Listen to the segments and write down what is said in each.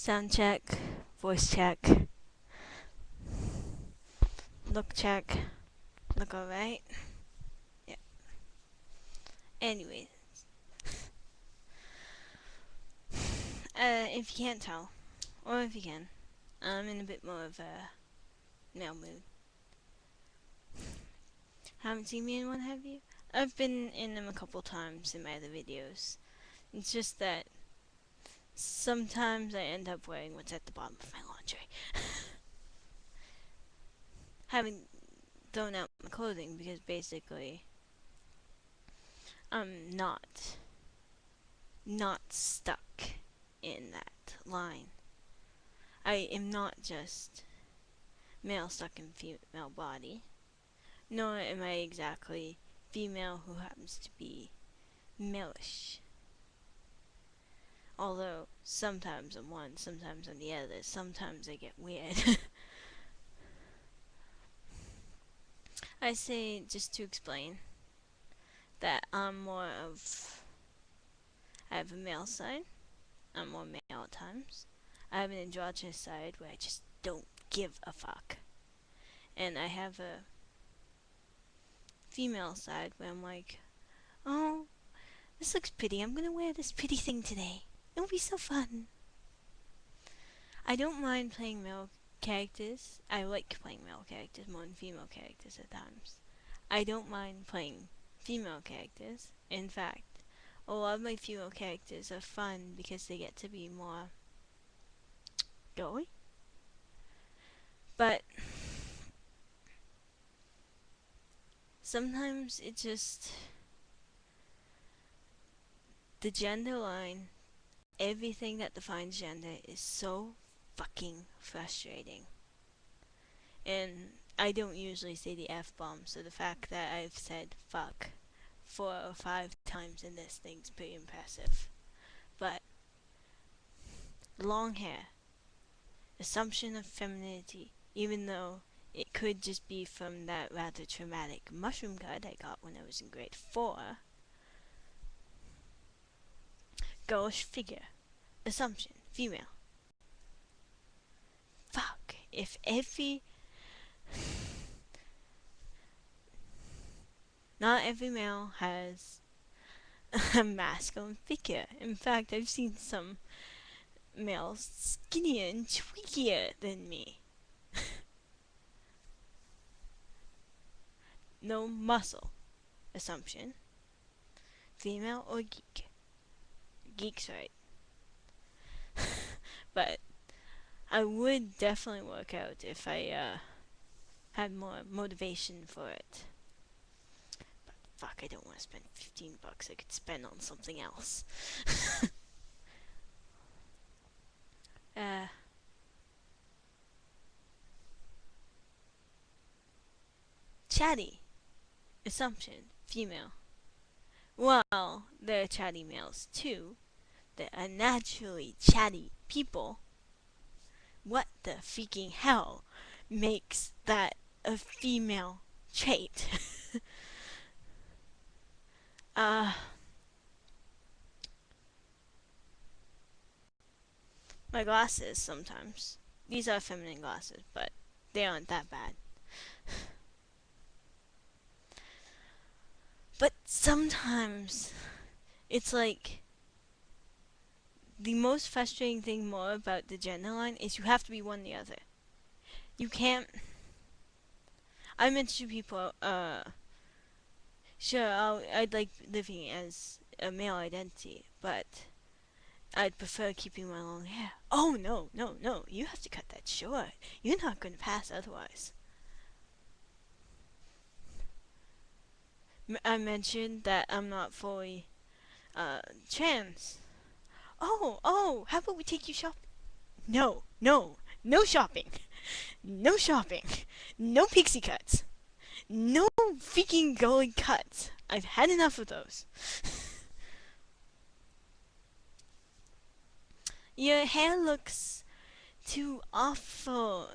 Sound check, voice check, look check, look alright. Yeah. Anyways, if you can't tell, or if you can, I'm in a bit more of a male mood. Haven't seen me in one, have you? I've been in them a couple times in my other videos. It's just that sometimes I end up wearing what's at the bottom of my laundry. Haven't thrown out my clothing because basically I'm not stuck in that line. I am not just male stuck in female body, nor am I exactly female who happens to be malish. Although sometimes I'm one, sometimes I'm the other, sometimes I get weird. I say, just to explain, that I'm more of, I have a male side, I'm more male at times. I have an androgynous side where I just don't give a fuck. And I have a female side where I'm like, oh, this looks pretty, I'm gonna wear this pretty thing today. It'll be so fun. I don't mind playing male characters. I like playing male characters more than female characters at times. I don't mind playing female characters. In fact, a lot of my female characters are fun because they get to be more girly. But sometimes it just, the gender line, everything that defines gender is so fucking frustrating. And I don't usually say the F-bomb, so the fact that I've said fuck 4 or 5 times in this thing's pretty impressive. But long hair, assumption of femininity, even though it could just be from that rather traumatic mushroom cut I got when I was in grade 4. Girlish figure, assumption, female. Fuck, if every... Not every male has a masculine figure. In fact, I've seen some males skinnier and tweakier than me. No muscle. Assumption. Female or geek? Geek's right. But I would definitely work out if I had more motivation for it. But fuck, I don't want to spend 15 bucks I could spend on something else. Chatty. Assumption. Female. Well, there are chatty males too. There are naturally chatty people. What the freaking hell makes that a female trait? My glasses sometimes. These are feminine glasses, but they aren't that bad. But sometimes it's like the most frustrating thing more about the gender line is you have to be one or the other. You can't. I mentioned to people, sure, I'd like living as a male identity, but I'd prefer keeping my long hair. Oh, no, no, no, you have to cut that short. You're not going to pass otherwise. I mentioned that I'm not fully, trans. Oh, how about we take you shopping? No, no, no shopping. No shopping. No pixie cuts. No freaking golden cuts. I've had enough of those. Your hair looks too awful.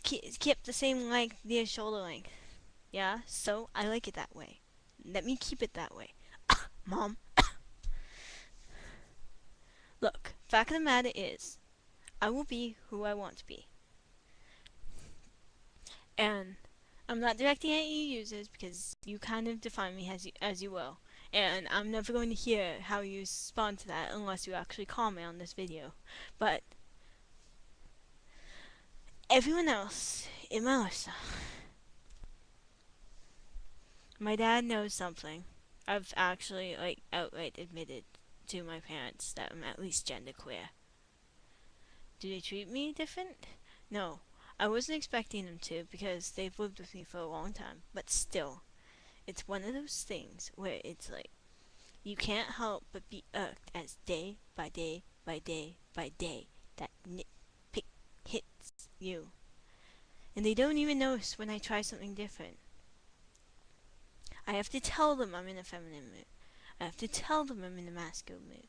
Kept the same length, near shoulder length. Yeah, so I like it that way. Let me keep it that way. Mom. Look, fact of the matter is, I will be who I want to be. And I'm not directing at you users because you kind of define me as you will. And I'm never going to hear how you respond to that unless you actually comment on this video. But everyone else in my lifestyle, my dad knows something. I've actually outright admitted to my parents that I'm at least genderqueer. Do they treat me different? No. I wasn't expecting them to because they've lived with me for a long time. But still, it's one of those things where it's like, you can't help but be irked as day by day by day by day that nitpick hits you. And they don't even notice when I try something different. I have to tell them I'm in a feminine mood. I have to tell them I'm in a masculine mood.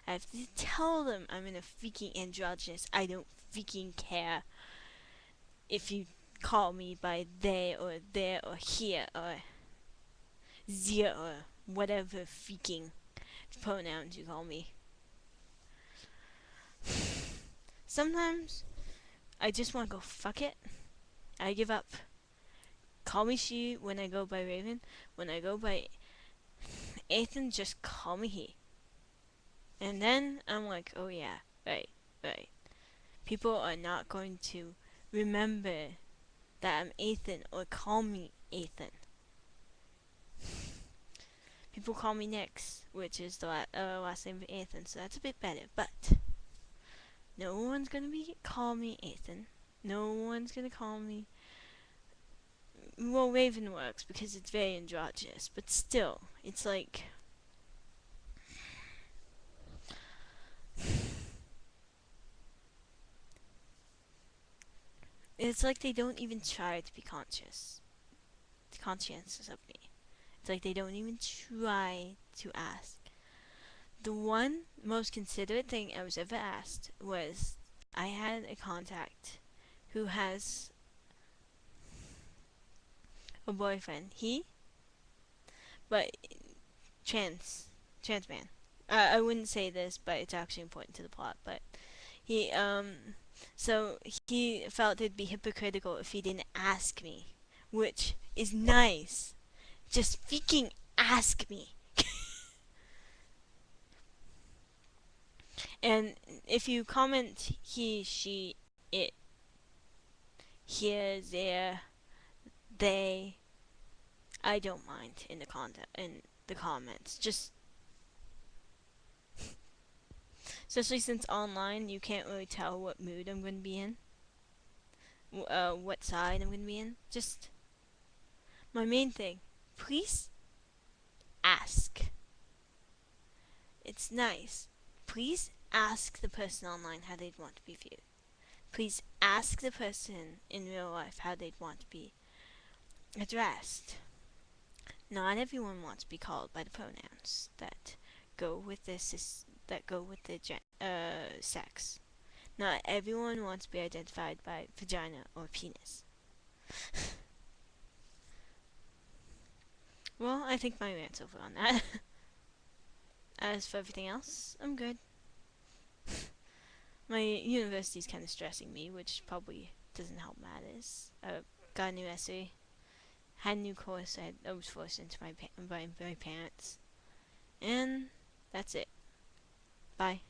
I have to tell them I'm in a freaking androgynous. I don't freaking care if you call me by they or there or here or zia or whatever freaking pronouns you call me. Sometimes I just want to go fuck it. I give up. Call me she when I go by Raven. When I go by Ethan, just call me he. And then I'm like, oh yeah, right. People are not going to remember that I'm Ethan or call me Ethan. People call me Nix, which is the last name of Ethan, so that's a bit better. But no one's gonna call me Ethan. No one's gonna call me. Well, Raven works because it's very androgynous, but still, it's like. It's like they don't even try to be conscientious of me. It's like they don't even try to ask. The one most considerate thing I was ever asked was, I had a contact who has a boyfriend. But trans man. I wouldn't say this, but it's actually important to the plot. But so he felt it'd be hypocritical if he didn't ask me, which is nice. Just freaking ask me. And if you comment he, she, it, here, there, they, I don't mind in the comments. Just especially since online you can't really tell what mood I'm going to be in, what side I'm going to be in. Just my main thing, please ask. It's nice. Please ask the person online how they'd want to be viewed. Please ask the person in real life how they'd want to be addressed. Not everyone wants to be called by the pronouns that go with the sex. Not everyone wants to be identified by vagina or penis. Well, I think my rant's over on that. As for everything else, I'm good. My university's kind of stressing me, which probably doesn't help matters. Got a new essay, had a new course I was forced into by my parents, and that's it. Bye.